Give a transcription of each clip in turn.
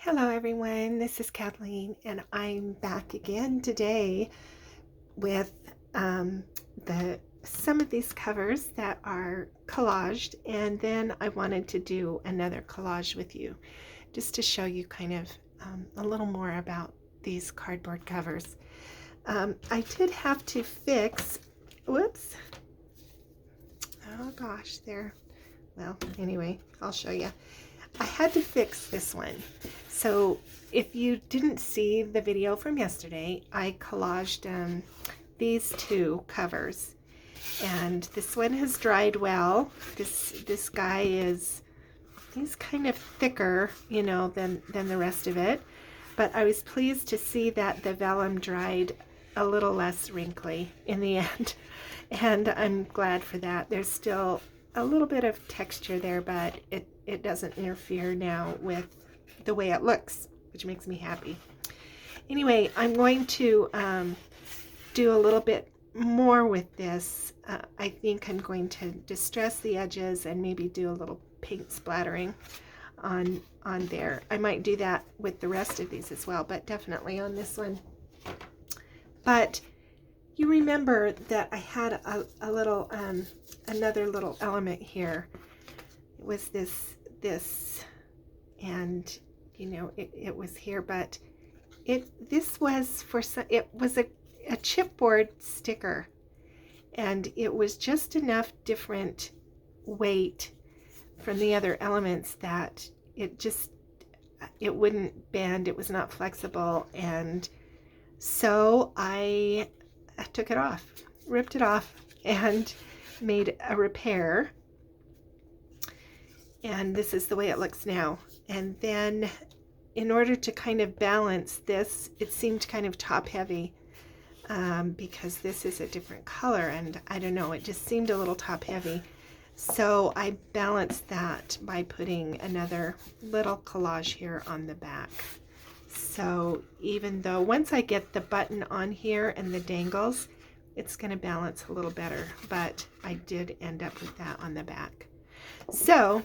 Hello everyone, this is Kathleen and I'm back again today with some of these covers that are collaged, and then I wanted to do another collage with you just to show you kind of a little more about these cardboard covers. I did have to fix, whoops, oh gosh, there, well anyway, I'll show you. I had to fix this one. So if you didn't see the video from yesterday, I collaged these two covers, and this one has dried well. This guy he's kind of thicker, you know, than the rest of it, but I was pleased to see that the vellum dried a little less wrinkly in the end, and I'm glad for that. There's still a little bit of texture there, but it doesn't interfere now with the way it looks, which makes me happy. Anyway, I'm going to do a little bit more with this. I think I'm going to distress the edges and maybe do a little paint splattering on there. I might do that with the rest of these as well, but definitely on this one. But you remember that I had a little another little element here. It was this, and you know, it was here, but this was for some, it was a chipboard sticker, and it was just enough different weight from the other elements that it wouldn't bend. It was not flexible, and so I took it off, ripped it off, and made a repair. And this is the way it looks now. And then in order to kind of balance this, it seemed kind of top heavy because this is a different color, and I don't know, it just seemed a little top heavy. So I balanced that by putting another little collage here on the back. So even though once I get the button on here and the dangles, it's going to balance a little better, but I did end up with that on the back. So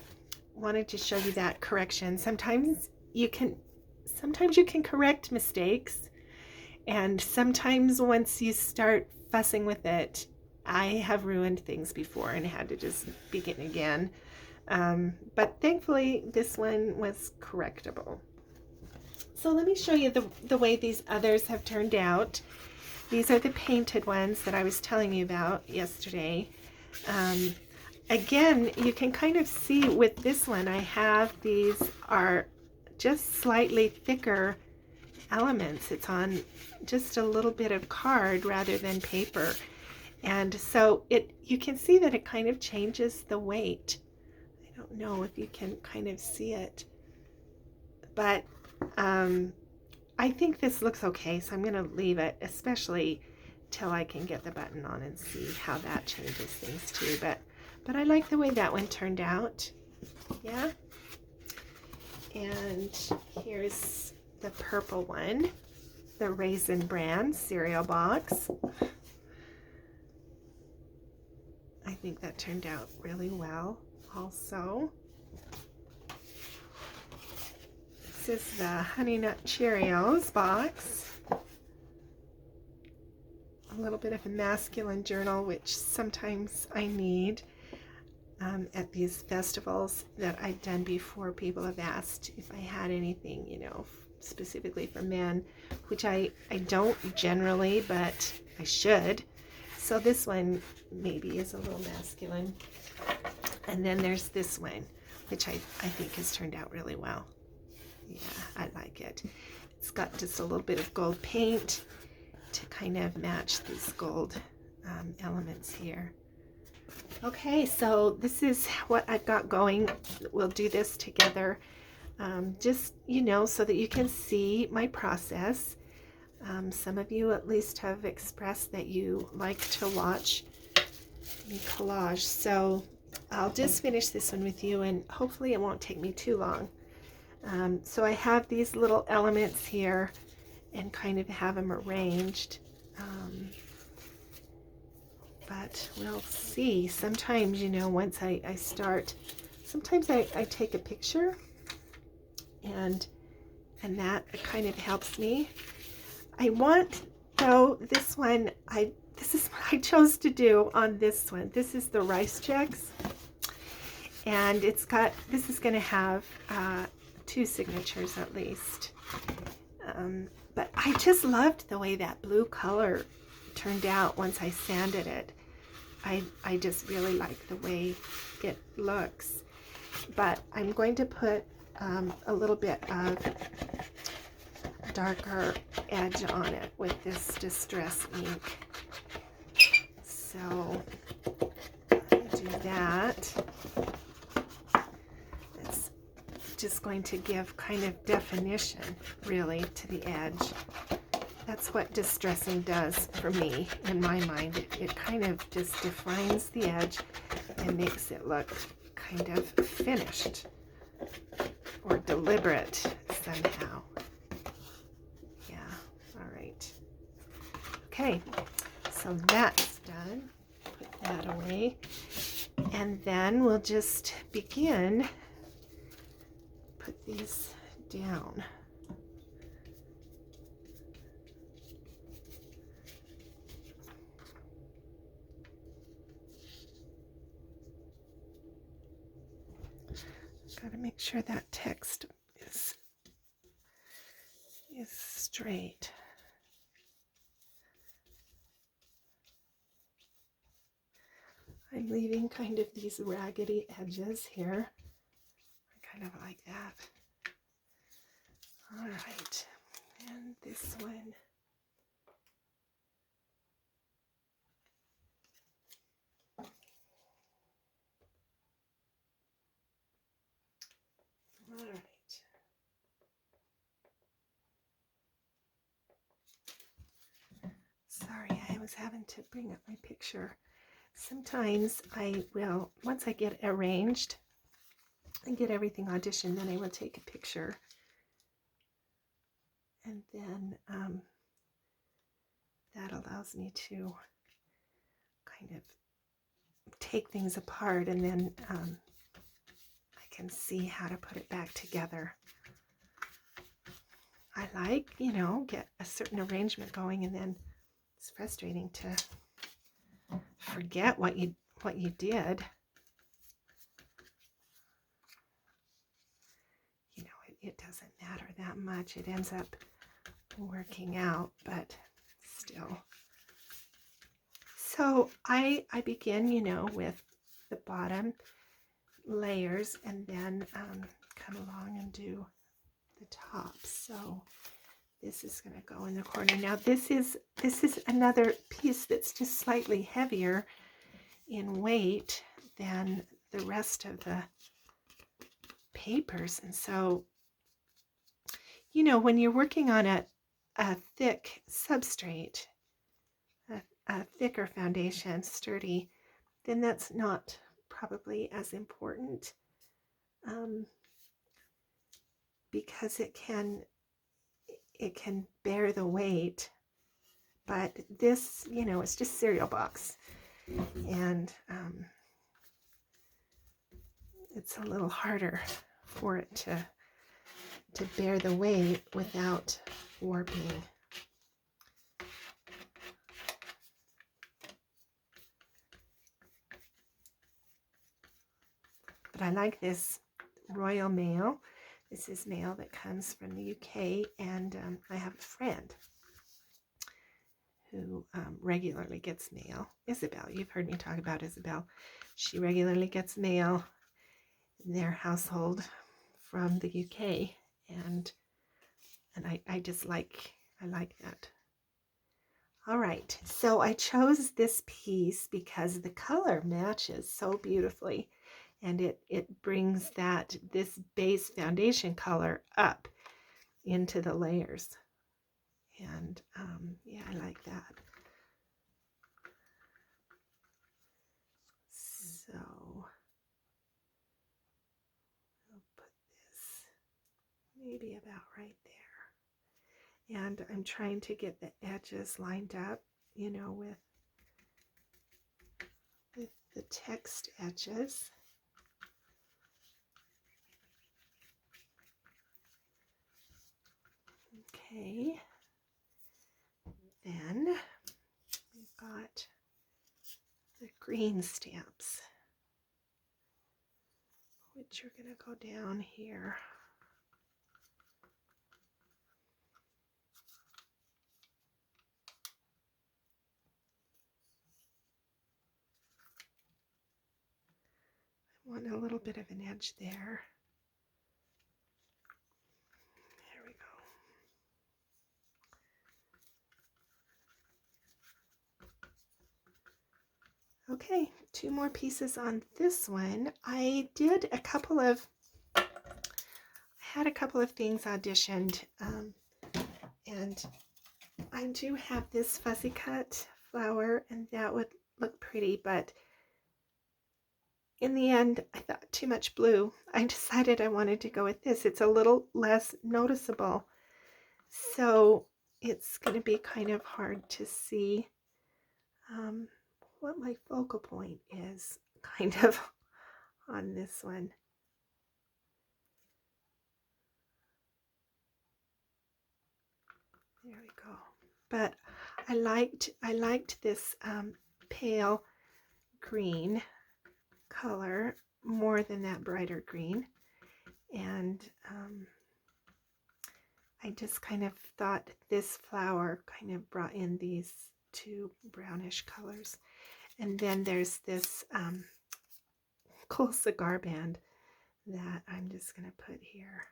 wanted to show you that correction. Sometimes you can correct mistakes, and sometimes once you start fussing with it, I have ruined things before and had to just begin again. But thankfully this one was correctable. So let me show you the way these others have turned out. These are the painted ones that I was telling you about yesterday. Again, you can kind of see with this one, I have these are just slightly thicker elements. It's on just a little bit of card rather than paper. And so you can see that it kind of changes the weight. I don't know if you can kind of see it, but I think this looks okay, so I'm going to leave it, especially till I can get the button on and see how that changes things too. But I like the way that one turned out. Yeah. And here's the purple one, the Raisin Bran cereal box. I think that turned out really well also. This is the Honey Nut Cheerios box. A little bit of a masculine journal, which sometimes I need at these festivals that I've done before. People have asked if I had anything, you know, specifically for men, which I don't generally, but I should. So this one maybe is a little masculine. And then there's this one, which I think has turned out really well. Yeah, I like it. It's got just a little bit of gold paint to kind of match these gold elements here. Okay, so this is what I've got going. We'll do this together, just, you know, so that you can see my process. Some of you at least have expressed that you like to watch me collage, so I'll just finish this one with you, and hopefully it won't take me too long. So I have these little elements here and kind of have them arranged, but we'll see. Sometimes, you know, once I start, sometimes I take a picture and and that kind of helps me. I want, though, this one, this is what I chose to do on this one. This is the rice checks, and this is going to have 2 signatures at least. But I just loved the way that blue color turned out once I sanded it. I just really like the way it looks. But I'm going to put a little bit of darker edge on it with this Distress ink. So do that. It's just going to give kind of definition, really, to the edge. That's what distressing does for me, in my mind. It kind of just defines the edge and makes it look kind of finished or deliberate somehow. Yeah, all right. Okay, so that's done. Put that away. And then we'll just begin. Put these down. Got to make sure that text is straight. I'm leaving kind of these raggedy edges here. I kind of like that. All right, and this one. All right. Sorry, I was having to bring up my picture. Sometimes I will, once I get it arranged and get everything auditioned, then I will take a picture. And then that allows me to kind of take things apart, and then I can see how to put it back together. I like, get a certain arrangement going, and then it's frustrating to forget what you did. It doesn't matter that much. It ends up working out, but still. So I begin, with the bottom layers, and then come along and do the top. So this is going to go in the corner. Now this is another piece that's just slightly heavier in weight than the rest of the papers, and so when you're working on a thick substrate, a thicker foundation, sturdy, then that's not probably as important, because it can bear the weight. But this, it's just cereal box, and it's a little harder for it to bear the weight without warping. But I like this Royal Mail. This is mail that comes from the UK, and I have a friend who regularly gets mail. Isabel, you've heard me talk about Isabel. She regularly gets mail in their household from the UK, and I just like that. All right, so I chose this piece because the color matches so beautifully, and it brings this base foundation color up into the layers, and yeah, I like that. So I'll put this maybe about right there, and I'm trying to get the edges lined up, with the text edges. Okay, then we've got the green stamps, which are going to go down here. I want a little bit of an edge there. There we go. Okay, 2 more pieces on this one. I had a couple of things auditioned, and I do have this fuzzy cut flower, and that would look pretty, but in the end, I thought too much blue. I decided I wanted to go with this. It's a little less noticeable, so it's going to be kind of hard to see what my focal point is, kind of, on this one. There we go. But I liked this pale green color more than that brighter green, and I just kind of thought this flower kind of brought in these 2 brownish colors. And then there's this cool cigar band that I'm just going to put here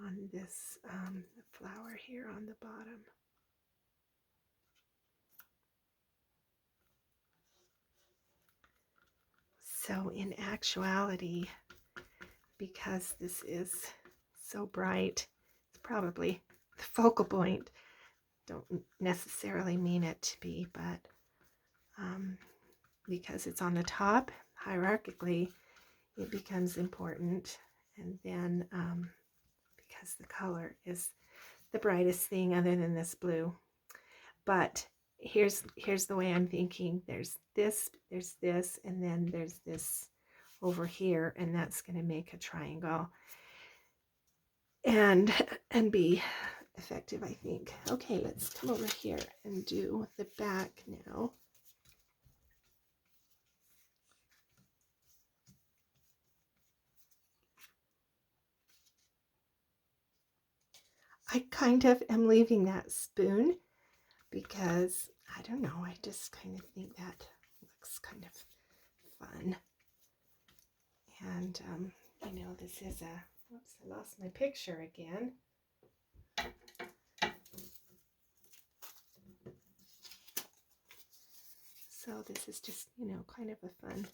on this flower here on the bottom. So in actuality, because this is so bright, it's probably the focal point. Don't necessarily mean it to be, but because it's on the top, hierarchically, it becomes important. And then because the color is the brightest thing other than this blue. But here's the way I'm thinking. There's this, and then there's this over here, and that's going to make a triangle and be effective, I think. Okay, let's come over here and do the back now. I kind of am leaving that spoon because, I don't know, I just kind of think that looks kind of fun. And, you know, this is a, oops, I lost my picture again. So this is just, you know, kind of a fun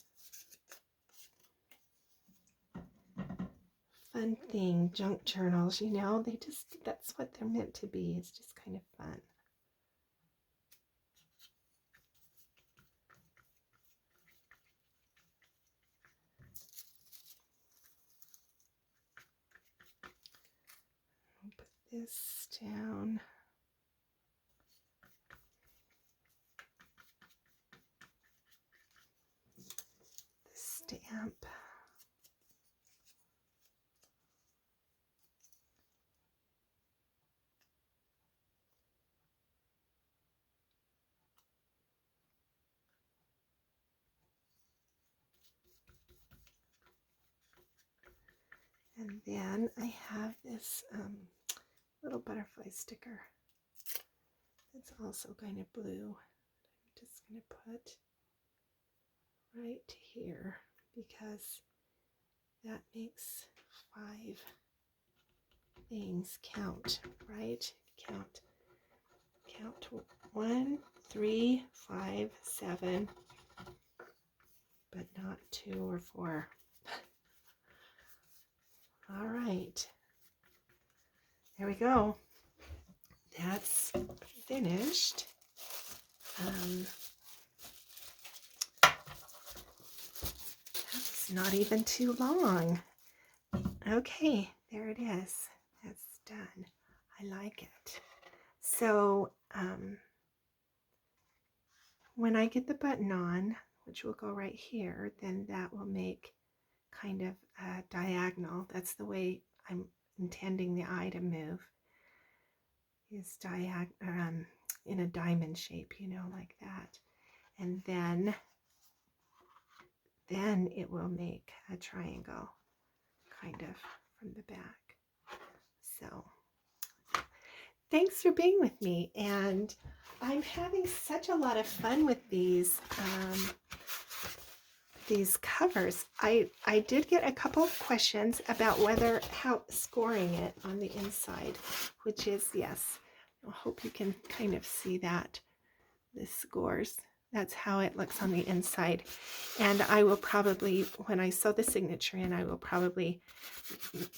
thing. Junk journals, you know, they just, that's what they're meant to be. It's just kind of fun. I'll put this down. The stamp. And then I have this little butterfly sticker. It's also kind of blue. I'm just going to put right here because that makes 5 things count, right? Count 1, 3, 5, 7, but not 2 or 4. All right, there we go. That's finished. That's not even too long. Okay, there it is. That's done. I like it. So when I get the button on, which will go right here, then that will make kind of a diagonal. That's the way I'm intending the eye to move, is in a diamond shape, you know, like that. And then it will make a triangle kind of from the back. So thanks for being with me, and I'm having such a lot of fun with these covers. I did get a couple of questions about how scoring it on the inside, which is, yes, I hope you can kind of see that, the scores. That's how it looks on the inside. And I will probably, when I sew the signature in, I will probably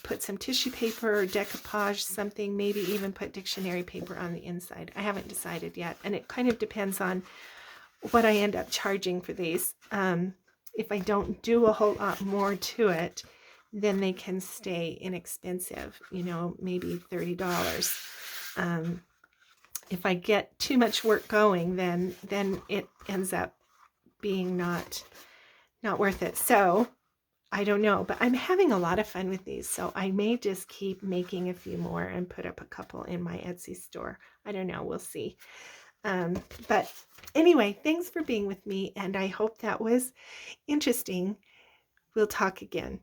put some tissue paper or decoupage, something, maybe even put dictionary paper on the inside. I haven't decided yet, and it kind of depends on what I end up charging for these. If I don't do a whole lot more to it, then they can stay inexpensive, you know, maybe $30. If I get too much work going, then it ends up being not worth it. So I don't know, but I'm having a lot of fun with these, so I may just keep making a few more and put up a couple in my Etsy store. I don't know, we'll see. But anyway, thanks for being with me, and I hope that was interesting. We'll talk again.